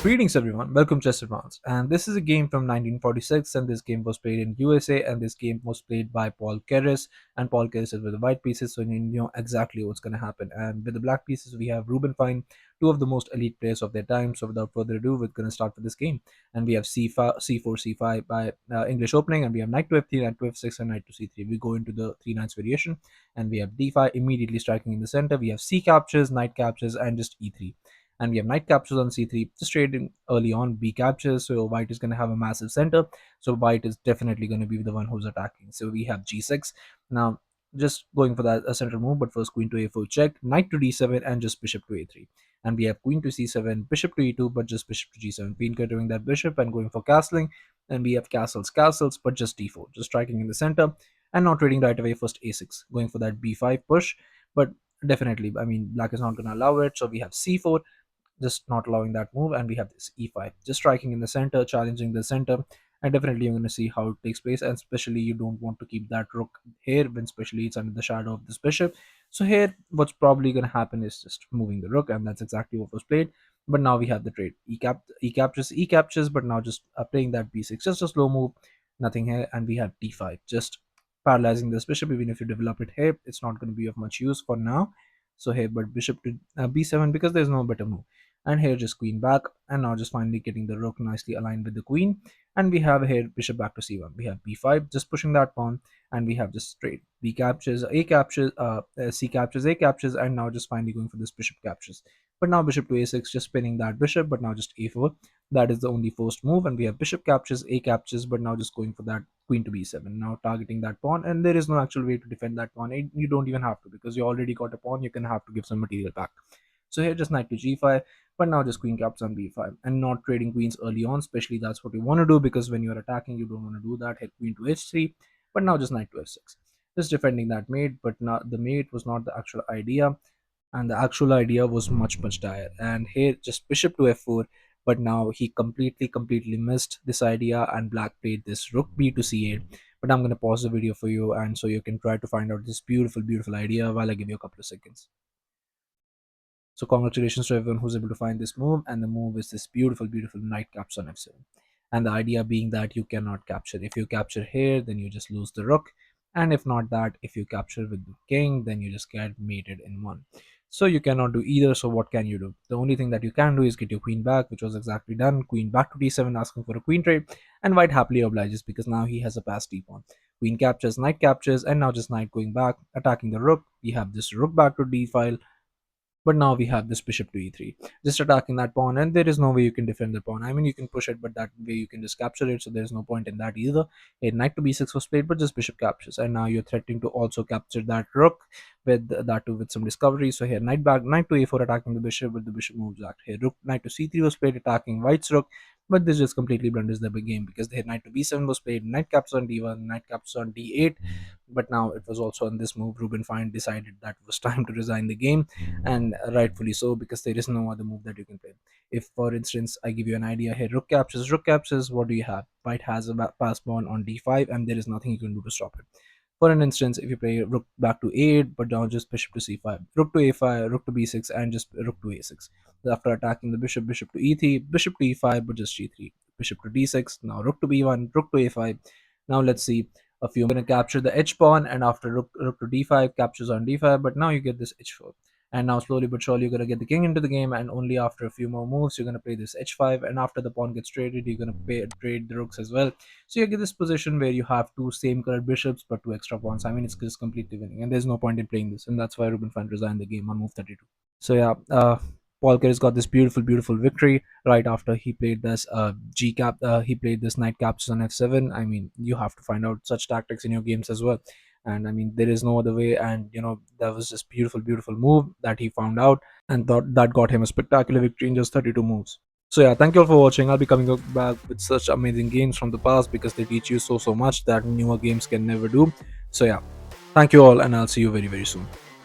Greetings everyone, welcome to Chess Advance. And this is a game from 1946, and this game was played in USA, and this game was played by Paul Keres. And Paul Keres is with the white pieces, so you know exactly what's going to happen. And with the black pieces, we have Ruben Fine, two of the most elite players of their time. So without further ado, we're going to start with this game. And we have C5, C4, C5 by English opening, and we have Knight to F3, Knight to F6, and Knight to C3. We go into the three knights variation, and we have D5 immediately striking in the center. We have C captures, Knight captures, and just E3, and we have knight captures on c3 just trading early on. B captures, so white is going to have a massive center, so white is definitely going to be the one who's attacking. So we have g6 now, just going for that a central move, but first queen to a4 check, knight to d7, and just bishop to a3. And we have queen to c7, bishop to e2, but just bishop to g7, queen cutting that bishop and going for castling. And we have castles, but just d4, just striking in the center and not trading right away. First a6, going for that b5 push, but definitely, I mean, black is not going to allow it, so we have c4, just not allowing that move. And we have this e5, just striking in the center, challenging the center. And definitely you're going to see how it takes place, and especially you don't want to keep that rook here when especially it's under the shadow of this bishop. So here what's probably going to happen is just moving the rook, and that's exactly what was played. But now we have the trade e captures, but now just playing that b6, just a slow move, nothing here. And we have d5, just paralyzing this bishop. Even if you develop it here, it's not going to be of much use for now. So here, but bishop to b7, because there's no better move. And here just queen back, and now just finally getting the rook nicely aligned with the queen. And we have here bishop back to c1, we have b5, just pushing that pawn. And we have just straight b captures, a captures, c captures, a captures, and now just finally going for this bishop captures. But now bishop to a6, just spinning that bishop, but now just a4, that is the only forced move. And we have bishop captures, a captures, but now just going for that queen to b7, now targeting that pawn. And there is no actual way to defend that pawn. You don't even have to, because you already got a pawn, you can have to give some material back. So here just knight to g5, but now just queen captures on b5, and not trading queens early on, especially that's what you want to do, because when you're attacking you don't want to do that. Hit queen to h3, but now just knight to f6, just defending that mate. But not the mate was not the actual idea, and the actual idea was much dire. And here just bishop to f4, but now he completely missed this idea, and black played this rook b to c8. But I'm going to pause the video for you, and so you can try to find out this beautiful idea while I give you a couple of seconds. So congratulations to everyone who's able to find this move, and the move is this beautiful knight captures on f7. And the idea being that you cannot capture. If you capture here, then you just lose the rook, and if not that, if you capture with the king, then you just get mated in one. So you cannot do either. So what can you do? The only thing that you can do is get your queen back, which was exactly done. Queen back to d7, asking for a queen trade, and white happily obliges, because now he has a passed d pawn. Queen captures, knight captures, and now just knight going back, attacking the rook. We have this rook back to d file, but now we have this bishop to e3, just attacking that pawn, and there is no way you can defend the pawn. I mean, you can push it, but that way you can just capture it, so there's no point in that either. A knight to b6 was played, but just bishop captures, and now you're threatening to also capture that rook with that too, with some discovery. So here knight back, knight to a4, attacking the bishop, but the bishop moves back. Here rook knight to c3 was played, attacking white's rook, but this just completely blunders the big game, because the knight to b7 was played, knight captures on d1, knight captures on d8. But now it was also on this move, Ruben Fine decided that it was time to resign the game, and rightfully so, because there is no other move that you can play. If for instance I give you an idea here, rook captures, what do you have? White has a pass pawn on d5, and there is nothing you can do to stop it. For an instance, if you play rook back to a8, but now just bishop to c5, rook to a5, rook to b6, and just rook to a6. After attacking the bishop, bishop to e3, bishop to e5, but just g3, bishop to d6, now rook to b1, rook to a5. Now let's see, a few gonna capture the h pawn, and after rook to d5, captures on d5, but now you get this h4. And now slowly but surely you're gonna get the king into the game, and only after a few more moves you're gonna play this h5, and after the pawn gets traded you're gonna trade the rooks as well. So you get this position where you have two same colored bishops but two extra pawns. I mean, it's just completely winning, and there's no point in playing this, and that's why Ruben Fan resigned the game on move 32. So yeah, Paul Keres got this beautiful victory right after he played this he played this knight captures on f7. I mean, you have to find out such tactics in your games as well, and I mean there is no other way. And you know, that was just beautiful move that he found out, and thought that got him a spectacular victory in just 32 moves. So yeah, thank you all for watching. I'll be coming back with such amazing games from the past, because they teach you so much that newer games can never do. So yeah, thank you all, and I'll see you very soon.